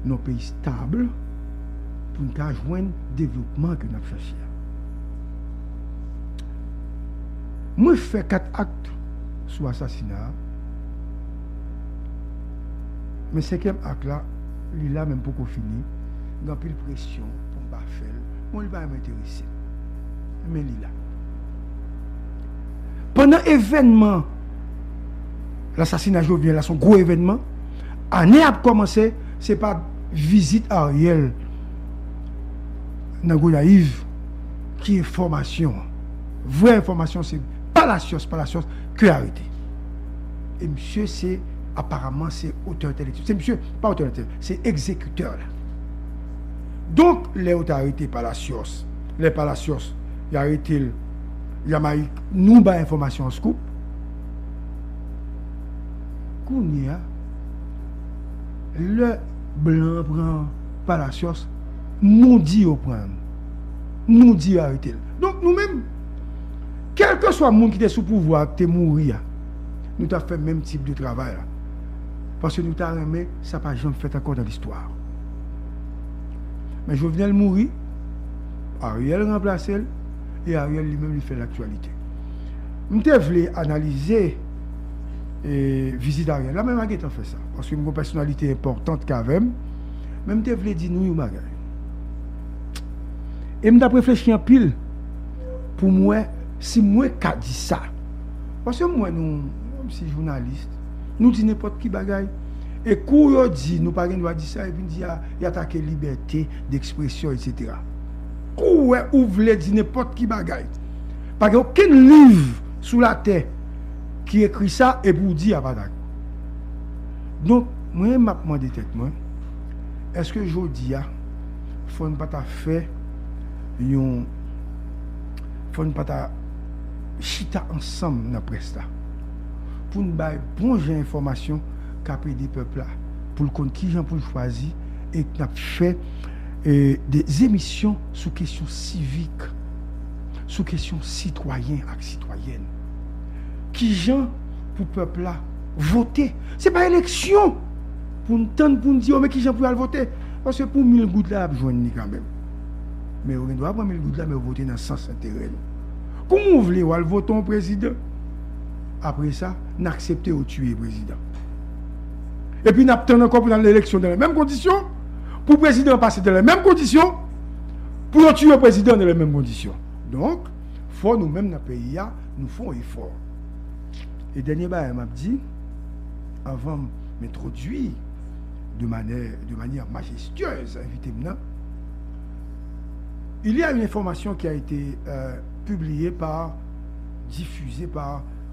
nos pays stables pour nous joindre le développement que nous avons cherché. Moi, je fais 4 actes sur l'assassinat. Mais 5e acte là, il est là même pour qu'on finisse. Il y a plus de pression pour ne pas faire. Moi, il va m'intéresser. Mais il est là. Pendant l'événement, l'assassinat Jovenel, son gros événement, l'année a commencé, ce n'est pas visite Ariel dans Gonaïve qui est formation. Vraie information, c'est Palacios que arrêté. Et monsieur, c'est apparemment, c'est auteur intellectuel. C'est monsieur, pas auteur intellectuel, c'est exécuteur. Là. Donc, les autorités Palacios, les Palacios, il a arrêté, il a nous bas information en scoop. Kounia, le blanc prend Palacios, nous dit au prendre. Nous dit arrêter. Donc, nous-mêmes, quel que soit le monde qui est sous pouvoir, qui est mourir, nous avons fait le même type de travail. Là. Parce que nous avons aimé, ça n'a pas jamais fait encore dans l'histoire. Mais Jovenel mourir, Ariel remplace et Ariel lui-même lui fait l'actualité. Nous devons analyser et visite Ariel. Là même a fait ça. Parce que une personnalité importante qu'avait, même devons dire nous bagay. Et nous avons réfléchi en pile pour moi, si moi qui dit ça. Parce que moi, nous, si journaliste, nous disons n'importe qui bagaille. Et quand on dit, nous ne doit dire ça, et puis dit, il attaque la liberté d'expression, etc. Quand on veut dire n'importe qui bagaille. Parce qu'il n'y a aucun livre sous la terre qui écrit ça et pour dire à Padak. Donc, moi, je me demande tête, moi, est-ce que je dis, il faut ne pas faire, il faut ne pas chita ensemble dans la presse pour nous donner bon genre d'informations qu'après des peuples là pour le compte qui gens pour choisir et nous fait des émissions sur questions civiques, sur questions citoyens et citoyennes. Qui gens pour peuple là voter, c'est pas élection pour nous tendre pour nous dire mais qui gens pour aller voter parce que pour 1000 gouttes là joindre quand même. Mais on doit prendre 1000 gouttes là mais voter dans le sens intérêt. Comment vous voulez voter un président? Après ça, nous acceptons de tuer le président. Et puis nous attendons encore dans l'élection dans les mêmes conditions, pour le président passer dans les mêmes conditions, pour tuer le président dans les mêmes conditions. Donc, il faut nous-mêmes dans le pays, nous faisons un effort. Et dernier bail m'a dit, avant de m'introduire de manière majestueuse, invitez-moi, il y a une information qui a été publiée diffusée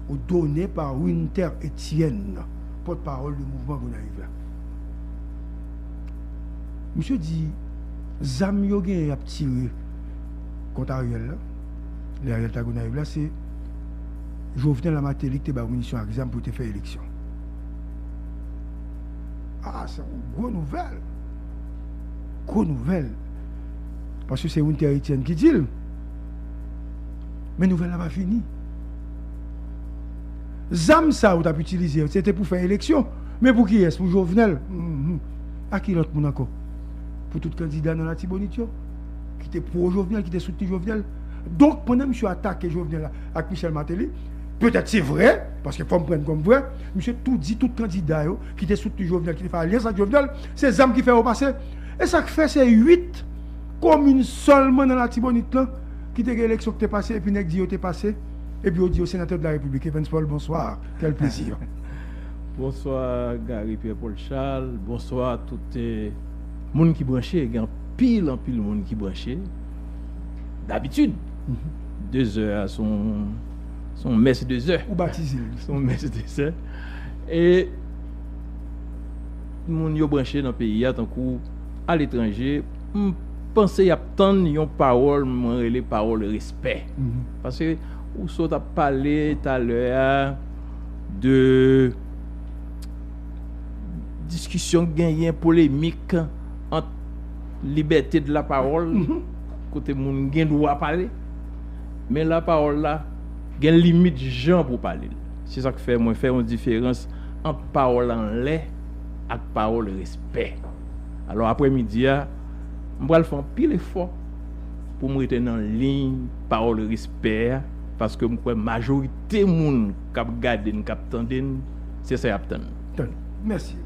ou donnée par Winter Etienne, porte-parole du mouvement Gonaïve. Monsieur dit, Zam Yogué a tiré contre Ariel. L'Ariel Gonaïve là, c'est Jovenel Amatéli qui a munition à exemple pour te faire élection. Ah, c'est une grosse nouvelle. Grosse nouvelle. Parce que c'est Winter Etienne qui dit. Mais nouvelle n'a pas fini. Zam ça ou t'as pu utiliser, c'était pour faire élection. Mais pour qui est-ce? Pour Jovenel? À qui l'autre monde encore? Pour tout candidat dans la Tibonitio qui était pro Jovenel, qui était soutenu Jovenel. Donc pendant que monsieur attaqué Jovenel avec Michel Martelly, peut-être c'est vrai, parce qu'il faut me prendre comme vrai, monsieur tout dit, tout candidat qui était soutenu Jovenel, qui était fait alliance avec Jovenel, c'est Zam qui fait au passé. Et ça fait c'est 8 communes seulement dans la Tibonite là, qui était l'élection qui est passée, et puis nèg dit était passé. Et puis on dit au sénateur de la République, Evans Paul, bonsoir, quel plaisir. Bonsoir Gary Pierre-Paul Charles, bonsoir à tous les gens qui branchent, il y a pile en monde qui branchent. D'habitude, 2 heures, son messe 2 heures. Ou baptisé. Son messe 2 heures. Et les gens qui branchent dans le pays, à l'étranger, je pense qu'il y a tant de paroles, les paroles de respect. Parce que ou soit parlé tout à l'heure de discussion gagnée polémique entre liberté de la parole côté moun gen droit parler mais la parole là gen limite gens pour parler. C'est ça que fait moi faire une différence entre parole en lait et parole respect. Alors après-midi, je vais faire un pile effort pour me retenir en ligne, parole respect, parce que la majorité des gens qui regardent, qui attendent, c'est ça qui attendent. Merci.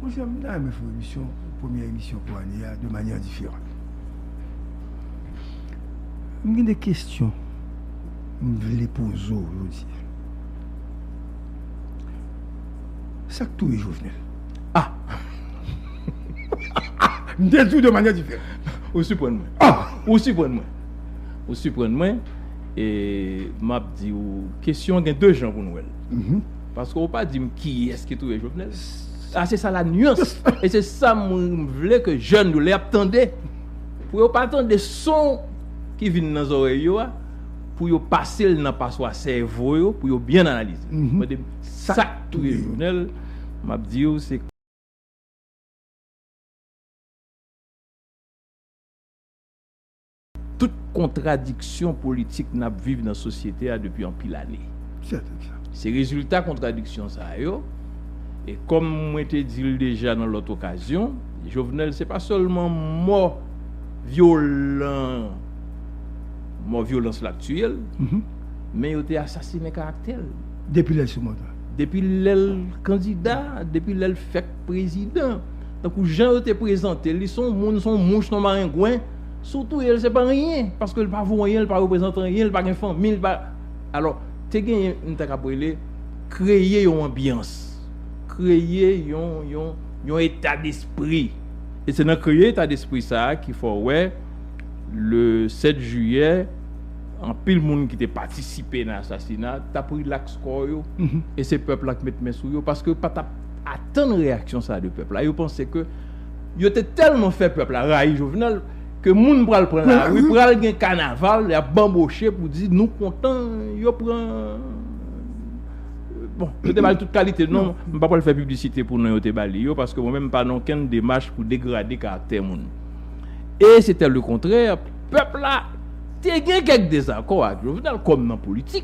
Moi, j'aime bien faire une première émission pour l'année de manière différente. J'ai des questions que je veux les poser aujourd'hui. Ça que tout est Jovenel. Ah! Je tout de manière différente. Au surprenant. Ah! Au surprenant. Au surprenant. Et m'a dit question il y a deux gens pour nous. Parce qu'on pas dire qui est-ce qui tout est Jovenel. Ah, c'est ça la nuance. Et c'est ça que je voulais que jeunes nous les attendaient. Pour ne pas attendre des sons qui viennent dans les oreilles, pour passer dans le passoire cerveau, pour bien analyser. Ça tout est Jovenel. M'a dit c'est toute contradiction politique n'a vivre dans la société depuis un pile d'années. C'est résultat contradiction ça yo. Et comme moi t'ai dit déjà dans l'autre occasion, Jovenel c'est pas seulement mort violence actuelle, mais il a été assassiné caractère. Depuis le mandat. Depuis le candidat, depuis le fait président. Donc les gens ont été présentés, ils sont mouches, sont maringouins. Surtout, elle ne sait pas rien, parce qu'elle ne peut pas voir rien, elle ne peut pas représenter rien, elle ne peut pas avoir une famille. Alors, tu as créer une ambiance, créer un état d'esprit. Et c'est dans créer un état d'esprit ça qu'il faut, ouais, le 7 juillet, en pile monde qui a participé à l'assassinat, tu as pris l'axe corps, et c'est le peuple qui met mes sous eux, parce que pas attendre réaction ça du peuple. Là, ils pensaient que ils étaient tellement fait peuple là, raï Jovenel, que moun pral prendre la rue, pral gen carnaval, il a bamboché pour dire nous contents, yo prend bon, yo te bal toute qualité non, on pas faire publicité pour nous yo te bali yo parce que moi même pas non ken démarche pour dégrader caractère moun. Et c'était le contraire, peuple là te gen quelques désaccords avec Jovenel comme dans politique.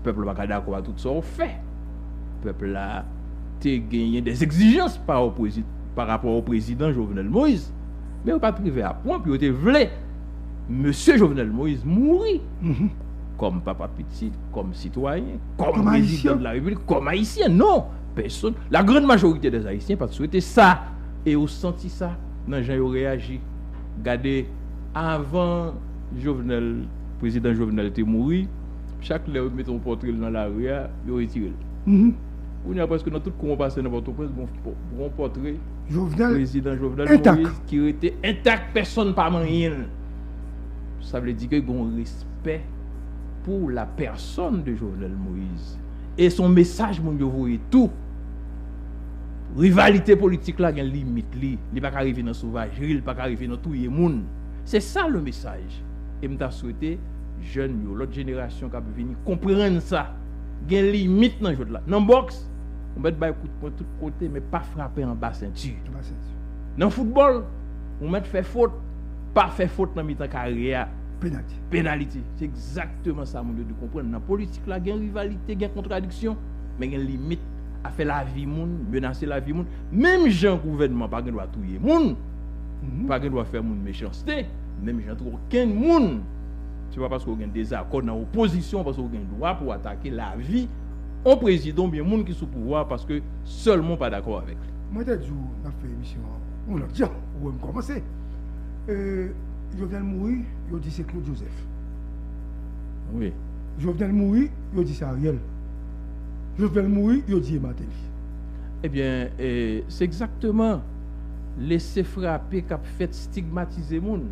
Peuple pas d'accord avec tout ça on fait. Peuple là te gagné des exigences par rapport au président Jovenel Moïse. Mais on pas privé à point, puis on te voulait monsieur Jovenel Moïse mourir comme papa petit, comme citoyen, comme président de la République, comme haïtien. Non, personne. La grande majorité des haïtiens pas souhaité ça et ont senti ça. Les gens ont réagi. Regardez, avant Jovenel, président Jovenel était mort, chaque fois qu'ils mettent un portrait dans la rue, ils ont retiré. On a presque dans tout comment passer dans votre presse bon portrait Jovenel président Jovenel intact. Moïse qui était intact, personne pas rien. Ça veut dire qu'il y a un respect pour la personne de Jovenel Moïse et son message mon voyez tout. Rivalité politique là il y a une limite il pas arriver dans sauvagerie, il pas arriver dans tout le monde. C'est ça le message. Et m'ta souhaité jeunes l'autre génération qui va venir comprendre ça. Il y a une limite dans jeu là. Dans boxe on met des coups de poing de tous côtés, mais pas frapper en bas ceinture. Dans le football, on met faire faute, pas faire faute dans mi-temps carrière. Pénalité. C'est exactement ça, mon Dieu, de comprendre. Dans la politique, il y a une rivalité, il y a une contradiction, mais il y a une limite à faire la vie, menacer la vie. Même gens gouvernement, pas doit tuer moun, pas doit faire moun méchanceté, même gens trouve aucun monde. Tu vois, parce qu'on a un désaccord dans l'opposition, parce qu'on a un droit pour attaquer la vie. On président bien monde qui sous pouvoir parce que seulement pas d'accord avec lui. Moi t'ai dit on a fait émission on a dit on va commencer. Jovenel mourir, il dit c'est Claude Joseph. Oui. Jovenel mourir, il dit c'est Ariel. Jovenel mourir, il dit Matéli. Eh bien, c'est exactement laisser frapper qu'a fait stigmatiser moun.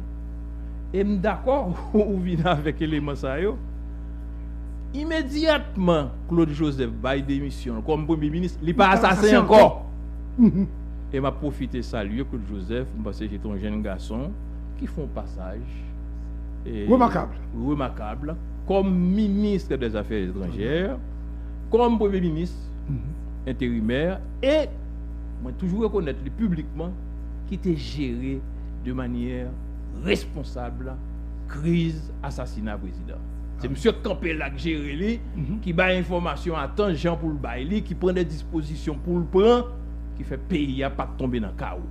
Et d'accord ou vient avec élément ça yo. Immédiatement, Claude Joseph bail démission comme premier ministre, il pas assassin encore. Et m'a profité saluer Claude Joseph parce que c'est un jeune garçon qui font passage remarquable comme ministre des Affaires étrangères, comme premier ministre intérimaire et moi toujours reconnaître publiquement qui était géré de manière responsable crise assassinat président. C'est M. Campela qui gère lui, qui bat information à temps gens pour le bailler, qui prend des dispositions pour le prendre, qui fait pays à pas tomber dans le chaos.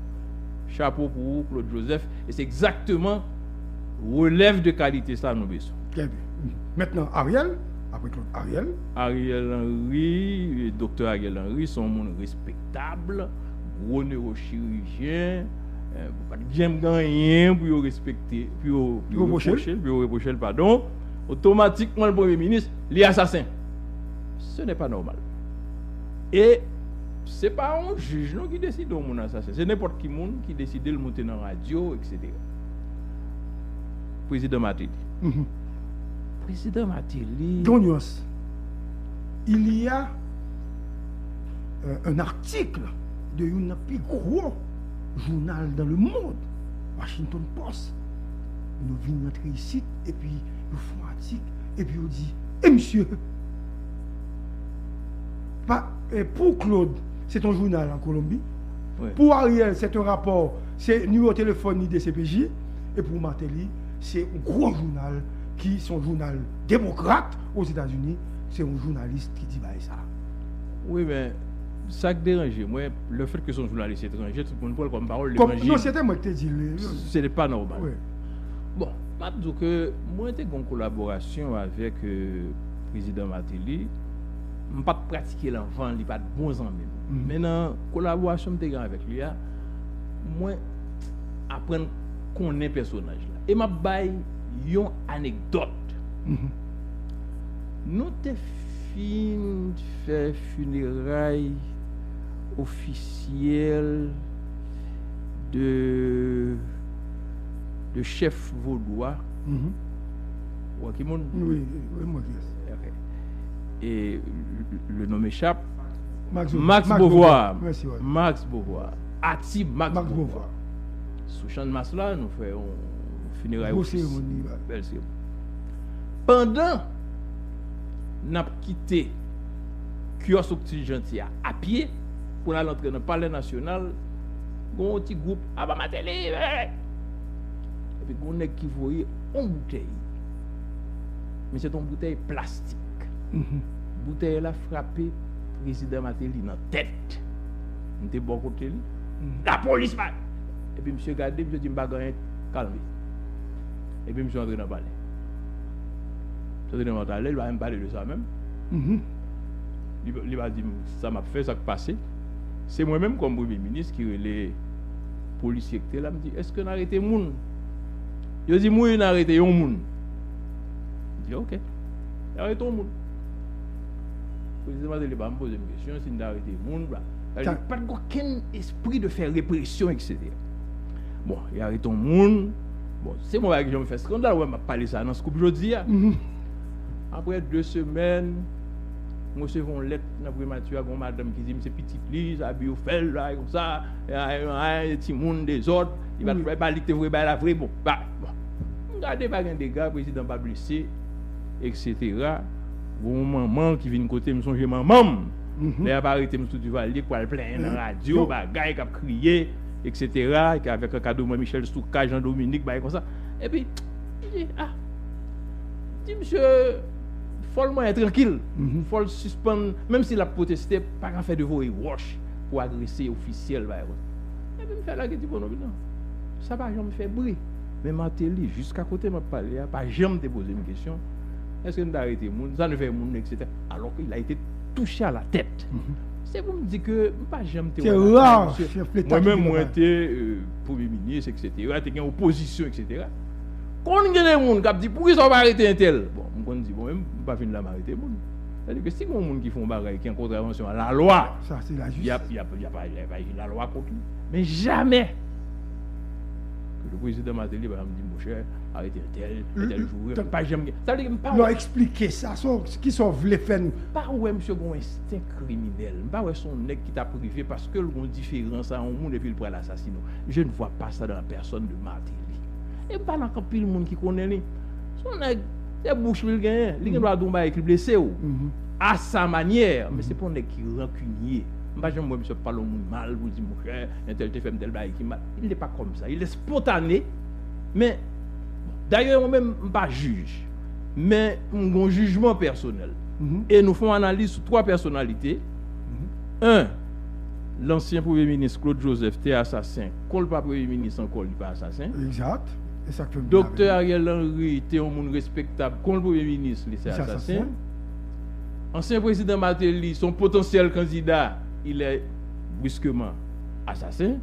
chapeau pour vous, Claude Joseph, et c'est exactement relève de qualité ça nous besoin. Très bien. Maintenant, Ariel, après Claude Ariel Henry, docteur Ariel Henry, sont monde respectable, gros neurochirurgien, pas j'aime rien pour respecter, pour reprocher, pardon. Automatiquement le Premier ministre, les assassins. Ce n'est pas normal. Et c'est pas un juge non, qui décide de mon assassin. C'est n'importe qui décide de le monter dans la radio, etc. Président Matéli. Président Matéli. Donios, il y a un article de un plus gros journal dans le monde, Washington Post. Nous venons rentrer ici et puis nous font un article et puis on dit monsieur, pour Claude, c'est un journal en Colombie. Ouais. Pour Ariel, c'est un rapport, c'est numéro de téléphone des CPJ. Et pour Matéli, c'est un gros journal qui est un journal démocrate aux États-Unis. C'est un journaliste qui dit bah, ça. Oui, mais ça qui dérange, moi, le fait que son journaliste étranger, tout le monde parle comme parole Non, c'était moi qui t'ai dit. Ce n'est pas normal. Oui. Bon, je dis que moi, j'ai une collaboration avec le président Matéli. Je n'ai pas pratiqué l'enfant, il n'y a pas de bons amis. Maintenant, collaboration avec lui, moi, apprendre à connaître le personnage. Et je vais une anecdote. Nous avons fait funérailles officielles de chef vaudois. Oui, moi et le nom m'échappe. Max Beauvoir. Merci, ouais. Max Beauvoir. Atib Max Beauvoir. Sous champ de masse là, nous faisons funérailles officielles. Belle cérémonie. Pendant nous avons quitté kiosque petit gentil à pied pour aller entrer dans le palais national, un petit groupe à Matéli. Et puis on est qui voyait une bouteille. Mais c'est une bouteille plastique. Bouteille a frappé le président Matéli dans la tête. On était bon côté lui. La police va. Et puis monsieur regardé, monsieur dit m'bagaille calme. Et puis monsieur entré dans le palais. Monsieur dans le palais, il va me parler de ça même. Il va dire ça m'a fait ça qui passé. C'est moi-même comme premier ministre qui les policiers qui étaient là me dit est-ce que nous arrêté moun? Je dis moi on arrêté un moun. Je dis OK. Arrêtez un moun. Le président Matéli va me poser une question si nous arrêté moun là. Pas aucun esprit de faire répression etc. Bon, il arrête un moun. Bon, c'est moi qui je me fais scandale, ouais, m'a parlé ça dans ce coup jeudi. Après 2 semaines, nous recevons une lettre dans le primature avec une madame qui dit c'est petit lise, habillé au fel là comme ça, un petit monde des autres, il va pas dire que vrai la vraie bon. Regardez pas un dégât, président pas blessé etc. Bon maman qui vient côté me songer maman. Là a pas arrêté me sous du valier pour aller plaindre dans la radio, bagaille qui a crié etc. avec un cadeau Michel Souka, Jean-Dominique comme ça. Et puis dit monsieur faut être tranquille, faut le suspendre même s'il a protesté pas qu'à faire de voix wash pour agresser officiel et puis me fait là qui dit bon non ça va jamais faire bruit mais Matéli jusqu'à côté m'a parlé pas jamais te poser une question est-ce que nous arrêté moun ça ne fait moun etc. alors qu'il a été touché à la tête. C'est pour me dire que pas jamais te rare moi-même moi été premier ministre etc. tu une opposition etc. Quand il y a des gens qui disent pourquoi ça va arrêter un tel bon on dit bon même pas venir là m'arrêter moun c'est-à-dire que si il y a des gens qui font bagaille qui en contravention à la loi ça c'est la justice il y a pas la loi contre lui mais jamais que le président Matéli va me dire mon cher arrêtez tel jour pas jamais ça veut dire pas non expliquer ça qui sont voulait faire nous pas ouais monsieur bon instinct criminel pas ouais son nèg qui t'a privé parce que le différence à un monde et puis il prend l'assassinat je ne vois pas ça dans la personne de Matéli et pas dans pile monde qui connaît lui son nèg c'est bouche il gagne il doit domba écrit blessé à sa manière mais c'est pas un nèg qui rancunier pas jamais moi monsieur parle au monde mal vous dit mon cher un tel te fait tel bail qui mal il n'est pas comme ça il est spontané mais d'ailleurs moi-même pas juge mais un jugement personnel et nous faisons analyse sur 3 personnalités. Un l'ancien Premier ministre Claude Joseph était assassin. Quand le pas Premier ministre encore, il n'est pas assassin. Exact. Et ça fait Docteur Ariel Henry était un monde respectable. Quand le Premier ministre, il est assassin. Ancien président Martelly, son potentiel candidat, il est brusquement assassin.